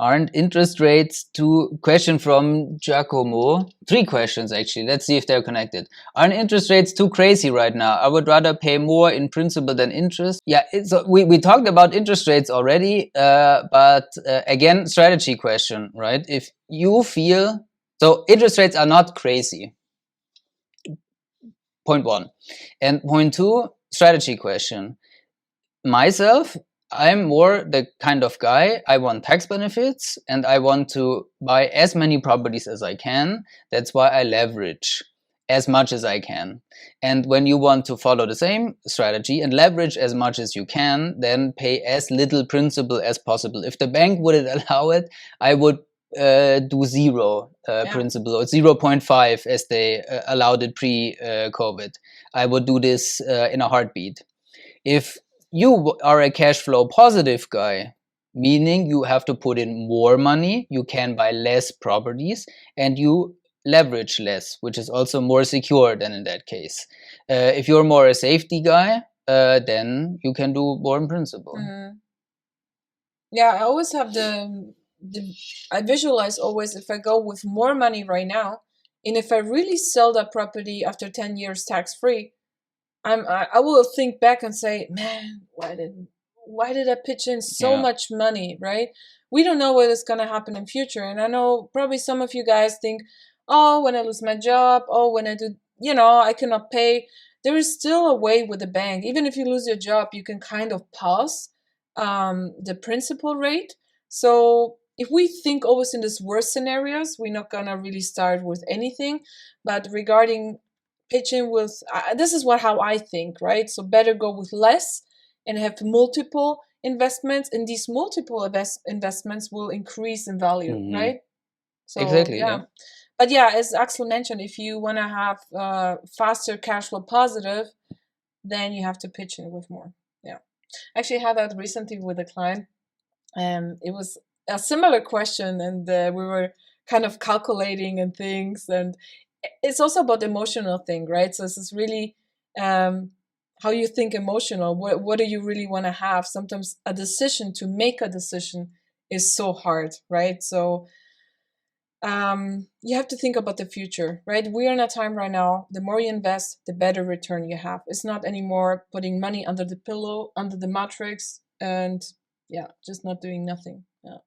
Aren't interest rates question from Giacomo? 3 questions actually. Let's see if they're connected. Aren't interest rates too crazy right now? I would rather pay more in principal than interest. Yeah, we talked about interest rates already, but again, strategy question, right? If you feel, so interest rates are not crazy. Point 1. And point 2, strategy question. Myself, I'm more the kind of guy, I want tax benefits and I want to buy as many properties as I can. That's why I leverage as much as I can. And when you want to follow the same strategy and leverage as much as you can, then pay as little principal as possible. If the bank wouldn't allow it, I would do zero principal, or 0.5 as they allowed it pre-COVID. I would do this in a heartbeat. If you are a cash flow positive guy, meaning you have to put in more money, you can buy less properties, and you leverage less, which is also more secure than in that case. If you're more a safety guy, then you can do more in principle. Yeah, I always have I visualize always if I go with more money right now, and if I really sell that property after 10 years tax free, I will think back and say, man, why did I pitch in so much money, right? We don't know what is going to happen in future. And I know probably some of you guys think, oh, when I lose my job, oh, when I do, I cannot pay. There is still a way with the bank. Even if you lose your job, you can kind of pause the principal rate. So if we think always in these worst scenarios, we're not going to really start with anything. But regarding pitching with this is how I think, right? So better go with less and have multiple investments, and these multiple investments will increase in value, right? So exactly, yeah. But yeah, as Axel mentioned, if you want to have faster cash flow positive, then you have to pitch in with more. Yeah, actually I had that recently with a client, and it was a similar question, and we were kind of calculating and things, and it's also about the emotional thing, right? So this is really how you think emotional. What do you really want to have? Sometimes to make a decision is so hard, right? So you have to think about the future, right? We are in a time right now, the more you invest, the better return you have. It's not anymore putting money under the pillow, under the mattress, and just not doing nothing. Yeah.